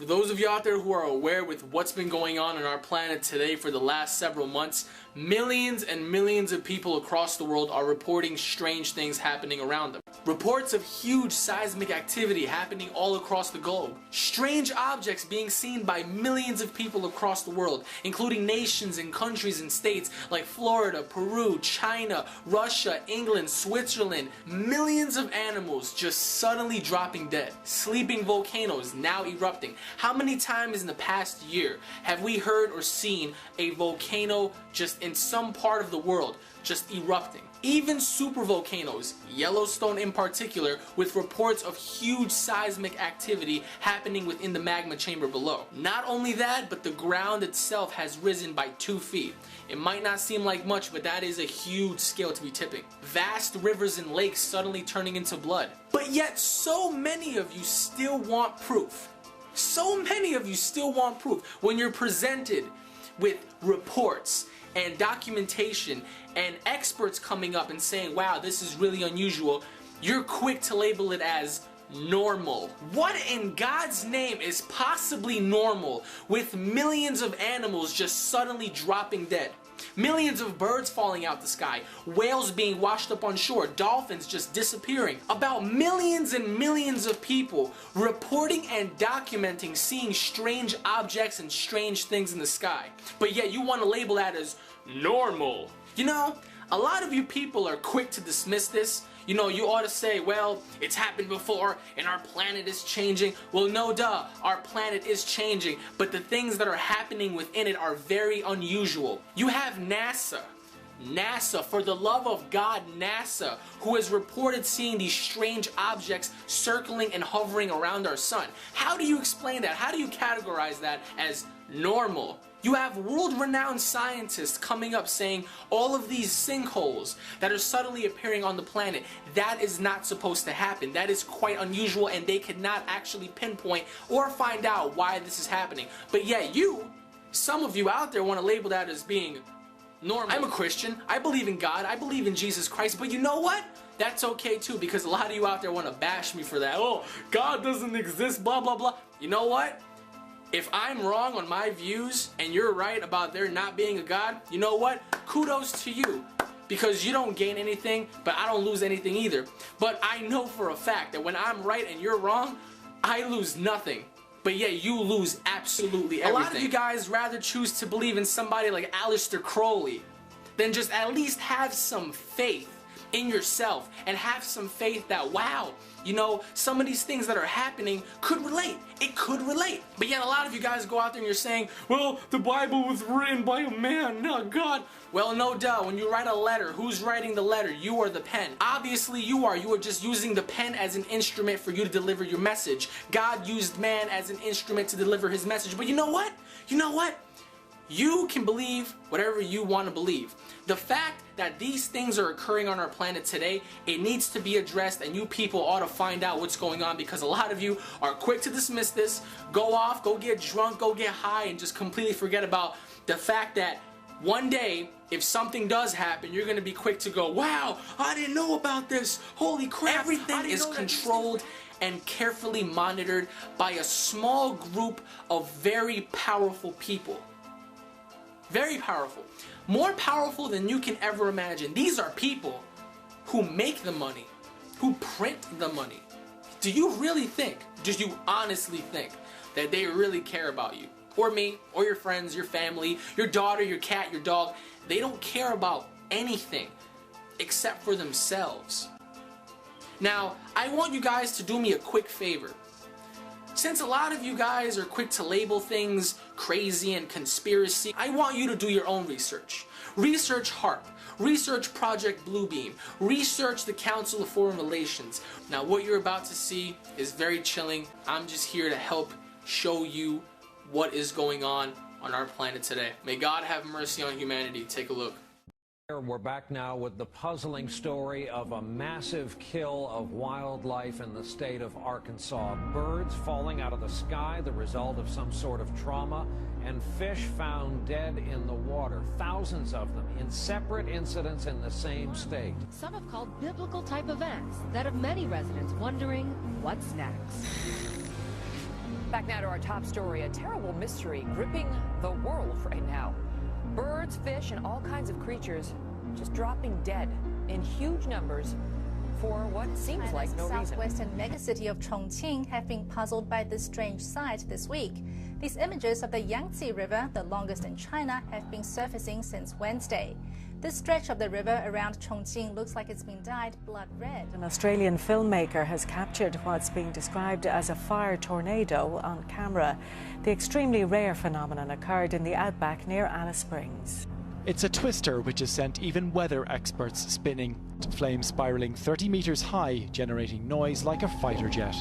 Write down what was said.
For those of you out there who are aware with what's been going on our planet today for the last several months, millions and millions of people across the world are reporting strange things happening around them. Reports of huge seismic activity happening all across the globe. Strange objects being seen by millions of people across the world, including nations and countries and states like Florida, Peru, China, Russia, England, Switzerland. Millions of animals just suddenly dropping dead. Sleeping volcanoes now erupting. How many times in the past year have we heard or seen a volcano just in some part of the world just erupting? Even supervolcanoes, Yellowstone in particular, with reports of huge seismic activity happening within the magma chamber below. Not only that, but the ground itself has risen by 2 feet. It might not seem like much, but that is a huge scale to be tipping. Vast rivers and lakes suddenly turning into blood. But yet so many of you still want proof. So many of you still want proof when you're presented with reports and documentation and experts coming up and saying, wow, this is really unusual. You're quick to label it as normal. What in God's name is possibly normal with millions of animals just suddenly dropping dead? Millions of birds falling out the sky, whales being washed up on shore, dolphins just disappearing. About millions and millions of people reporting and documenting seeing strange objects and strange things in the sky. But yet you want to label that as normal. You know, a lot of you people are quick to dismiss this. You know, you ought to say, well, it's happened before and our planet is changing. Well, no duh, our planet is changing, but the things that are happening within it are very unusual. You have NASA, for the love of God, NASA, who has reported seeing these strange objects circling and hovering around our sun. How do you explain that? How do you categorize that as normal? You have world-renowned scientists coming up saying all of these sinkholes that are suddenly appearing on the planet, that is not supposed to happen. That is quite unusual, and they could not actually pinpoint or find out why this is happening. But yet some of you out there want to label that as being normal. I'm a Christian. I believe in God. I believe in Jesus Christ. But you know what? That's okay too, because a lot of you out there want to bash me for that. Oh, God doesn't exist, blah, blah, blah. You know what? If I'm wrong on my views and you're right about there not being a God, you know what? Kudos to you, because you don't gain anything, but I don't lose anything either. But I know for a fact that when I'm right and you're wrong, I lose nothing. But yet you lose absolutely everything. A lot of you guys rather choose to believe in somebody like Aleister Crowley than just at least have some faith in yourself and have some faith that, wow, you know, some of these things that are happening could relate. It could relate. But yet a lot of you guys go out there and you're saying, well, the Bible was written by a man, not God. Well, no duh. When you write a letter, who's writing the letter? You or the pen? Obviously you are. You are just using the pen as an instrument for you to deliver your message. God used man as an instrument to deliver his message. But you know what? You know what? You can believe whatever you want to believe. The fact that these things are occurring on our planet today, it needs to be addressed, and you people ought to find out what's going on, because a lot of you are quick to dismiss this, go off, go get drunk, go get high, and just completely forget about the fact that one day, if something does happen, you're going to be quick to go, wow, I didn't know about this, holy crap. Everything is controlled and carefully monitored by a small group of very powerful people. Very powerful. More powerful than you can ever imagine. These are people who make the money, who print the money. Do you really think, do you honestly think that they really care about you? Or me, or your friends, your family, your daughter, your cat, your dog? They don't care about anything except for themselves. Now, I want you guys to do me a quick favor. Since a lot of you guys are quick to label things crazy and conspiracy, I want you to do your own research. Research HAARP, research Project Bluebeam, research the Council of Foreign Relations. Now what you're about to see is very chilling. I'm just here to help show you what is going on our planet today. May God have mercy on humanity. Take a look. We're back now with the puzzling story of a massive kill of wildlife in the state of Arkansas. Birds falling out of the sky, the result of some sort of trauma, and fish found dead in the water. Thousands of them in separate incidents in the same state. Some have called biblical type events that have many residents wondering what's next. Back now to our top story, a terrible mystery gripping the world right now. Birds, fish, and all kinds of creatures just dropping dead in huge numbers for what seems like no reason. Southwestern megacity of Chongqing have been puzzled by this strange sight this week. These images of the Yangtze River, the longest in China, have been surfacing since Wednesday. This stretch of the river around Chongqing looks like it's been dyed blood red. An Australian filmmaker has captured what's being described as a fire tornado on camera. The extremely rare phenomenon occurred in the outback near Alice Springs. It's a twister which has sent even weather experts spinning, flames spiralling 30 metres high, generating noise like a fighter jet.